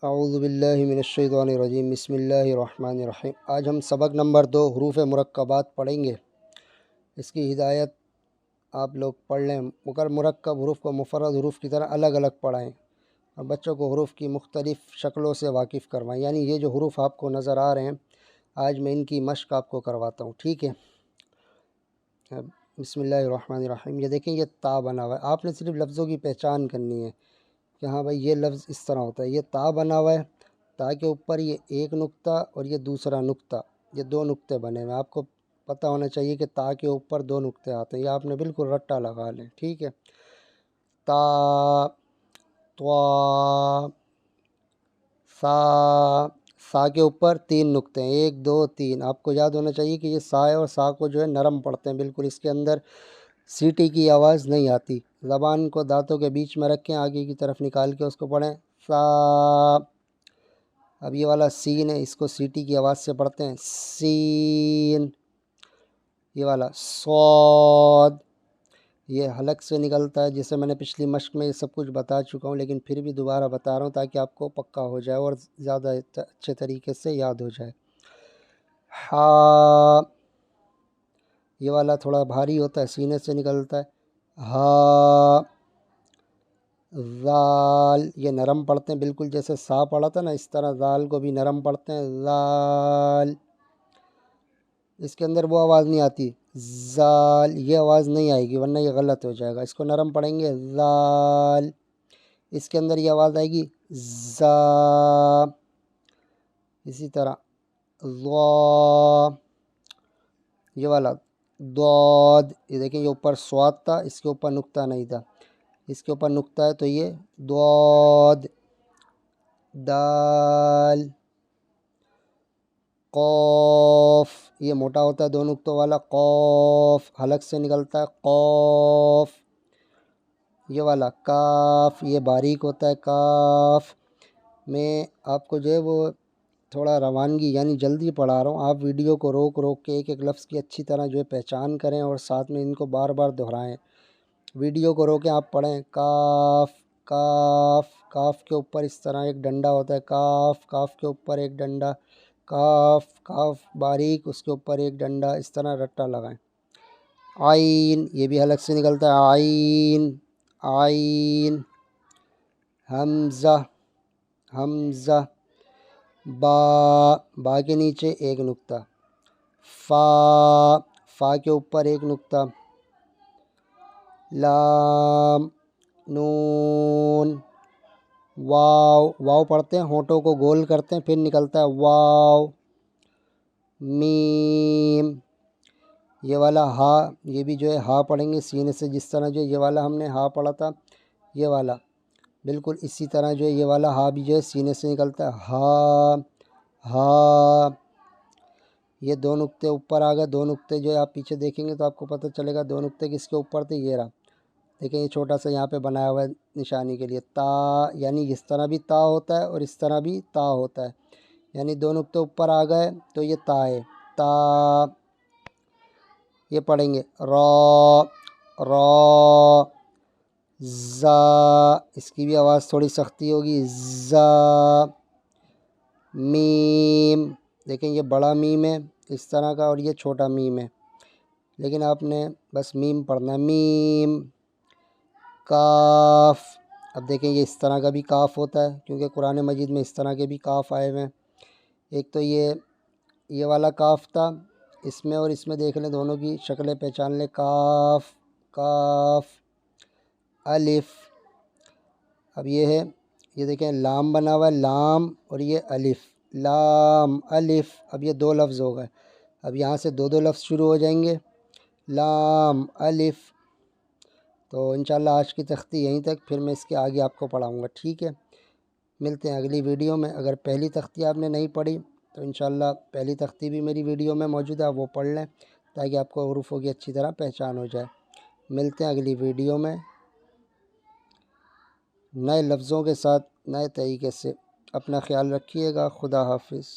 اعوذ باللہ من الشیطان الرجیم، بسم اللہ الرحمن الرحیم۔ آج ہم سبق نمبر 2 حروف مرکبات پڑھیں گے۔ اس کی ہدایت آپ لوگ پڑھ لیں۔ مرکب حروف کو مفرد حروف کی طرح الگ الگ پڑھائیں اور بچوں کو حروف کی مختلف شکلوں سے واقف کروائیں، یعنی یہ جو حروف آپ کو نظر آ رہے ہیں آج میں ان کی مشق آپ کو کرواتا ہوں، ٹھیک ہے؟ بسم اللہ الرحمن الرحیم۔ یہ دیکھیں، یہ تا بنا ہوا ہے، آپ نے صرف لفظوں کی پہچان کرنی ہے کہ ہاں بھائی یہ لفظ اس طرح ہوتا ہے۔ یہ تا بنا ہوا ہے، تا کے اوپر یہ ایک نقطہ اور یہ دوسرا نقطہ، یہ دو نقطے بنے ہوئے ہیں۔ آپ کو پتہ ہونا چاہیے کہ تا کے اوپر دو نقطے آتے ہیں، یہ آپ نے بالکل رٹا لگا لیں، ٹھیک ہے؟ تا، طوا، سا۔ سا کے اوپر تین نقطے ہیں، ایک دو تین۔ آپ کو یاد ہونا چاہیے کہ یہ سا ہے اور سا کو جو ہے نرم پڑھتے ہیں بالکل، اس کے اندر سیٹی کی آواز نہیں آتی۔ زبان کو دانتوں کے بیچ میں رکھیں، آگے کی طرف نکال کے اس کو پڑھیں، سا۔ اب یہ والا سین ہے، اس کو سیٹی کی آواز سے پڑھتے ہیں، سین۔ یہ والا صاد، یہ حلق سے نکلتا ہے، جسے میں نے پچھلی مشق میں یہ سب کچھ بتا چکا ہوں، لیکن پھر بھی دوبارہ بتا رہا ہوں تاکہ آپ کو پکا ہو جائے اور زیادہ اچھے طریقے سے یاد ہو جائے۔ ہا، یہ والا تھوڑا بھاری ہوتا ہے، سینے سے نکلتا ہے، ہا۔ ذال، یہ نرم پڑھتے ہیں بالکل جیسے سا پڑھا تھا نا، اس طرح ذال کو بھی نرم پڑھتے ہیں، ذال۔ اس کے اندر وہ آواز نہیں آتی، ذال، یہ آواز نہیں آئے گی ورنہ یہ غلط ہو جائے گا، اس کو نرم پڑھیں گے، ذال۔ اس کے اندر یہ آواز آئے گی، ذا۔ اسی طرح ضا، یہ والا ضاد، یہ دیکھیں یہ اوپر صاد تھا، اس کے اوپر نقطہ نہیں تھا، اس کے اوپر نقطہ ہے تو یہ ضاد۔ دال، قاف، یہ موٹا ہوتا ہے دو نقطوں والا، قاف، حلق سے نکلتا ہے، قاف۔ یہ والا کاف، یہ باریک ہوتا ہے، کاف۔ میں آپ کو جو ہے وہ تھوڑا روانگی یعنی جلدی پڑھا رہا ہوں، آپ ویڈیو کو روک روک کے ایک ایک لفظ کی اچھی طرح جو ہے پہچان کریں اور ساتھ میں ان کو بار بار دہرائیں۔ ویڈیو کو روکیں، آپ پڑھیں، کاف، کاف۔ کاف کے اوپر اس طرح ایک ڈنڈا ہوتا ہے، کاف، کاف کے اوپر ایک ڈنڈا، کاف، کاف باریک، اس کے اوپر ایک ڈنڈا، اس طرح رٹا لگائیں۔ عین، یہ بھی حلق سے نکلتا ہے، عین، عین۔ حمزہ، حمزہ۔ با، با کے نیچے ایک نقطہ، فا، فا کے اوپر ایک نقطہ، لام، نون، واو، واو پڑھتے ہیں، ہونٹوں کو گول کرتے ہیں پھر نکلتا ہے واو، میم۔ یہ والا ہا، یہ بھی جو ہے ہا پڑھیں گے سینے سے، جس طرح جو یہ والا ہم نے ہا پڑھا تھا، یہ والا بالکل اسی طرح جو ہے یہ والا ہا بھی جو ہے سینے سے نکلتا ہے، ہا، ہا۔ یہ دو نقطے اوپر آ گئے، دو نقطے جو ہے آپ پیچھے دیکھیں گے تو آپ کو پتہ چلے گا دو نقطے کس کے اوپر تھے، یہ رہا، دیکھیں یہ چھوٹا سا یہاں پہ بنایا ہوا ہے نشانی کے لیے، تا، یعنی اس طرح بھی تا ہوتا ہے اور اس طرح بھی تا ہوتا ہے، یعنی دو نقطے اوپر آ گئے تو یہ تا ہے، تا۔ یہ پڑھیں گے، را، را، زا، اس کی بھی آواز تھوڑی سختی ہوگی، زا، میم، دیکھیں یہ بڑا میم ہے اس طرح کا اور یہ چھوٹا میم ہے، لیکن آپ نے بس میم پڑھنا ہے، میم۔ کاف، اب دیکھیں یہ اس طرح کا بھی کاف ہوتا ہے کیونکہ قرآن مجید میں اس طرح کے بھی کاف آئے ہوئے ہیں، ایک تو یہ والا کاف تھا، اس میں اور اس میں دیکھ لیں دونوں کی شکلیں پہچان لیں، کاف، کاف۔ الف، اب یہ ہے، یہ دیکھیں لام بنا ہوا ہے، لام اور یہ الف، لام، الف۔ اب یہ دو لفظ ہو گئے، اب یہاں سے دو دو لفظ شروع ہو جائیں گے، لام، الف۔ تو انشاءاللہ آج کی تختی یہیں تک، پھر میں اس کے آگے آپ کو پڑھاؤں گا، ٹھیک ہے؟ ملتے ہیں اگلی ویڈیو میں۔ اگر پہلی تختی آپ نے نہیں پڑھی تو انشاءاللہ پہلی تختی بھی میری ویڈیو میں موجود ہے، وہ پڑھ لیں تاکہ آپ کو حروفوں کی اچھی طرح پہچان ہو جائے۔ ملتے ہیں اگلی ویڈیو میں نئے لفظوں کے ساتھ، نئے طریقے سے۔ اپنا خیال رکھیے گا، خدا حافظ۔